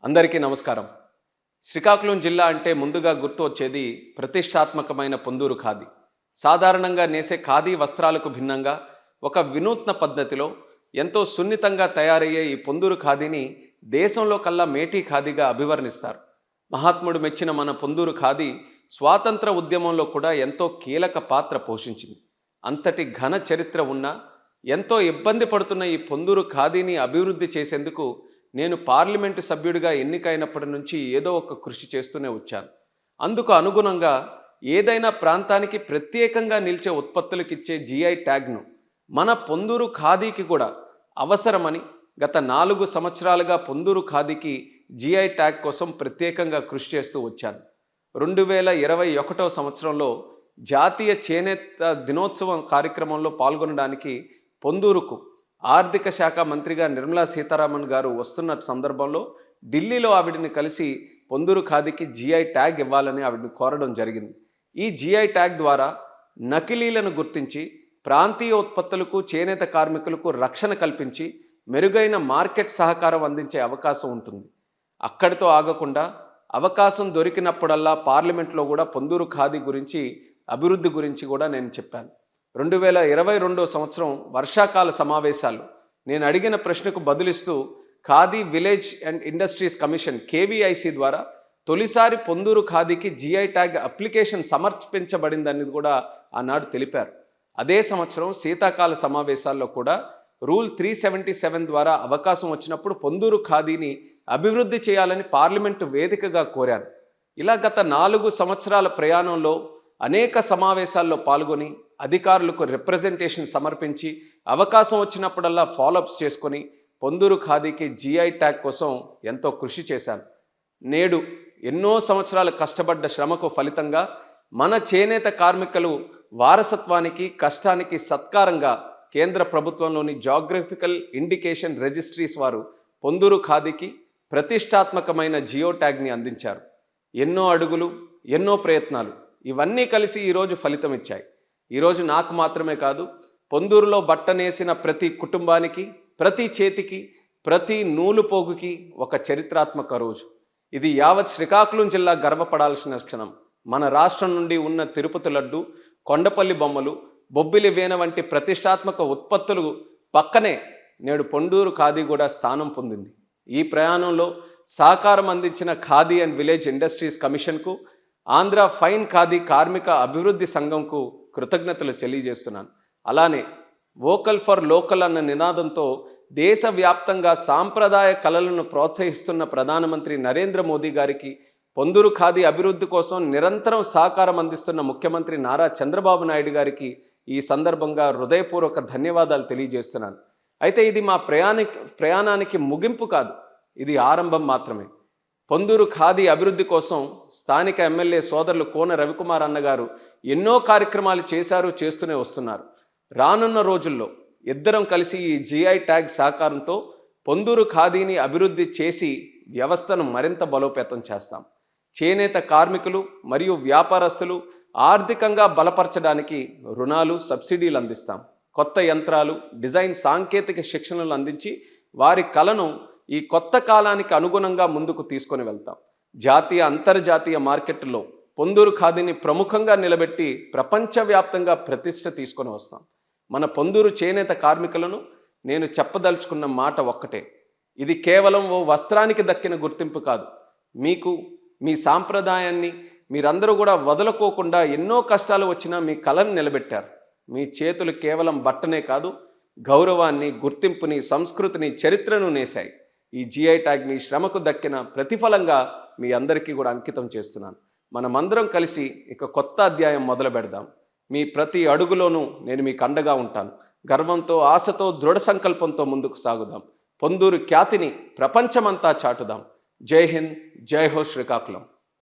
అందరికీ నమస్కారం. శ్రీకాకుళం జిల్లా అంటే ముందుగా గుర్తు వచ్చేది ప్రతిష్టాత్మకమైన పొందూరు ఖాదీ. సాధారణంగా నేసే ఖాదీ వస్త్రాలకు భిన్నంగా ఒక వినూత్న పద్ధతిలో ఎంతో సున్నితంగా తయారయ్యే ఈ పొందూరు ఖాదీని దేశంలో కల్లా మేటీ ఖాదీగా అభివర్ణిస్తారు. మహాత్ముడు మెచ్చిన మన పొందూరు ఖాదీ స్వాతంత్ర ఉద్యమంలో కూడా ఎంతో కీలక పాత్ర పోషించింది. అంతటి ఘన చరిత్ర ఉన్న ఎంతో ఇబ్బంది పడుతున్న ఈ పొందూరు ఖాదీని అభివృద్ధి చేసేందుకు నేను పార్లమెంటు సభ్యుడిగా ఎన్నికైనప్పటి నుంచి ఏదో ఒక కృషి చేస్తూనే వచ్చాను. అందుకు అనుగుణంగా ఏదైనా ప్రాంతానికి ప్రత్యేకంగా నిలిచే ఉత్పత్తులకు ఇచ్చే జిఐ ట్యాగ్ను మన పొందూరు ఖాదీకి కూడా అవసరమని గత 4 సంవత్సరాలుగా పొందూరు ఖాదీకి జిఐ ట్యాగ్ కోసం ప్రత్యేకంగా కృషి చేస్తూ వచ్చాను. 2021 సంవత్సరంలో జాతీయ చేనేత దినోత్సవం కార్యక్రమంలో పాల్గొనడానికి పొందూరుకు ఆర్థిక శాఖ మంత్రిగా నిర్మలా సీతారామన్ గారు వస్తున్న సందర్భంలో ఢిల్లీలో ఆవిడని కలిసి పొందూరు ఖాదీకి జిఐ ట్యాగ్ ఇవ్వాలని ఆవిడని కోరడం జరిగింది. ఈ జిఐ ట్యాగ్ ద్వారా నకిలీలను గుర్తించి ప్రాంతీయ ఉత్పత్తులకు చేనేత కార్మికులకు రక్షణ కల్పించి మెరుగైన మార్కెట్ సహకారం అందించే అవకాశం ఉంటుంది. అక్కడితో ఆగకుండా అవకాశం దొరికినప్పుడల్లా పార్లమెంట్లో కూడా పొందూరు ఖాదీ గురించి అభివృద్ధి గురించి కూడా నేను చెప్పాను. 2022 సంవత్సరం వర్షాకాల సమావేశాలు నేను అడిగిన ప్రశ్నకు బదులిస్తూ Khadi village and industries commission KVIC ద్వారా తొలిసారి పొందూరు ఖాదీకి జిఐ ట్యాగ్ అప్లికేషన్ సమర్పించబడిందని కూడా ఆనాడు తెలిపారు. అదే సంవత్సరం శీతాకాల సమావేశాల్లో కూడా రూల్ 377 ద్వారా అవకాశం వచ్చినప్పుడు పొందూరు ఖాదీని అభివృద్ధి చేయాలని పార్లమెంటు వేదికగా కోరాను. ఇలా గత 4 సంవత్సరాల ప్రయాణంలో అనేక సమావేశాల్లో పాల్గొని అధికారులకు రిప్రజెంటేషన్ సమర్పించి అవకాశం వచ్చినప్పుడల్లా ఫాలోఅప్స్ చేసుకొని పొందూరు ఖాదీకి జిఐ ట్యాగ్ కోసం ఎంతో కృషి చేశాను. నేడు ఎన్నో సంవత్సరాలు కష్టపడ్డ శ్రమకు ఫలితంగా మన చేనేత కార్మికులు వారసత్వానికి కష్టానికి సత్కారంగా కేంద్ర ప్రభుత్వంలోని జాగ్రఫికల్ ఇండికేషన్ రిజిస్ట్రీస్ వారు పొందూరు ఖాదీకి ప్రతిష్టాత్మకమైన జియో ట్యాగ్ని అందించారు. ఎన్నో అడుగులు, ఎన్నో ప్రయత్నాలు ఇవన్నీ కలిసి ఈరోజు ఫలితం ఇచ్చాయి. ఈరోజు నాకు మాత్రమే కాదు, పొందూరులో బట్టనేసిన ప్రతి కుటుంబానికి, ప్రతి చేతికి, ప్రతి నూలు పోగుకి ఒక చరిత్రాత్మక రోజు. ఇది యావత్ శ్రీకాకుళం జిల్లా గర్వపడాల్సిన క్షణం. మన రాష్ట్రం నుండి ఉన్న తిరుపతి లడ్డు, కొండపల్లి బొమ్మలు, బొబ్బిలి వీణ వంటి ప్రతిష్టాత్మక ఉత్పత్తులు పక్కనే నేడు పొందూరు ఖాదీ కూడా స్థానం పొందింది. ఈ ప్రయాణంలో సహకారం అందించిన ఖాదీ అండ్ విలేజ్ ఇండస్ట్రీస్ కమిషన్కు, ఆంధ్ర ఫైన్ ఖాదీ కార్మిక అభివృద్ధి సంఘంకు కృతజ్ఞతలు తెలియజేస్తున్నాను. అలానే వోకల్ ఫర్ లోకల్ అన్న నినాదంతో దేశవ్యాప్తంగా సాంప్రదాయ కళలను ప్రోత్సహిస్తున్న ప్రధానమంత్రి నరేంద్ర మోదీ గారికి, పొందూరు ఖాదీ అభివృద్ధి కోసం నిరంతరం సహకారం అందిస్తున్న ముఖ్యమంత్రి నారా చంద్రబాబు నాయుడు గారికి ఈ సందర్భంగా హృదయపూర్వక ధన్యవాదాలు తెలియజేస్తున్నాను. అయితే ఇది మా ప్రయాణానికి ముగింపు కాదు, ఇది ఆరంభం మాత్రమే. పొందూరు ఖాదీ అభివృద్ధి కోసం స్థానిక ఎమ్మెల్యే సోదరులు కోన రవికుమార్ అన్నగారు ఎన్నో కార్యక్రమాలు చేస్తూనే వస్తున్నారు. రానున్న రోజుల్లో ఇద్దరం కలిసి ఈ జిఐ ట్యాగ్ సహకారంతో పొందూరు ఖాదీని అభివృద్ధి చేసి వ్యవస్థను మరింత బలోపేతం చేస్తాం. చేనేత కార్మికులు మరియు వ్యాపారస్తులు ఆర్థికంగా బలపరచడానికి రుణాలు, సబ్సిడీలు అందిస్తాం. కొత్త యంత్రాలు, డిజైన్ సాంకేతిక శిక్షణలు అందించి వారి కళను ఈ కొత్త కాలానికి అనుగుణంగా ముందుకు తీసుకొని వెళ్తాం. జాతీయ, అంతర్జాతీయ మార్కెట్లో పొందూరు ఖాదీని ప్రముఖంగా నిలబెట్టి ప్రపంచవ్యాప్తంగా ప్రతిష్ట తీసుకొని వస్తాం. మన పొందూరు చేనేత కార్మికులను నేను చెప్పదలుచుకున్న మాట ఒక్కటే, ఇది కేవలం ఓ వస్త్రానికి దక్కిన గుర్తింపు కాదు. మీకు మీ సాంప్రదాయాన్ని మీరందరూ కూడా వదులుకోకుండా ఎన్నో కష్టాలు వచ్చినా మీ కళను నిలబెట్టారు. మీ చేతులు కేవలం బట్టనే కాదు, గౌరవాన్ని, గుర్తింపుని, సంస్కృతిని, చరిత్రను నేశాయి. ఈ జిఐ ట్యాగ్ని శ్రమకు దక్కిన ప్రతిఫలంగా మీ అందరికీ కూడా అంకితం చేస్తున్నాను. మనమందరం కలిసి ఇక కొత్త అధ్యాయం మొదలు పెడదాం. మీ ప్రతి అడుగులోనూ నేను మీకు అండగా ఉంటాను. గర్వంతో, ఆశతో, దృఢ సంకల్పంతో ముందుకు సాగుదాం. పొందూరు ఖ్యాతిని ప్రపంచమంతా చాటుదాం. జై హింద్, జై హో శ్రీకాకుళం.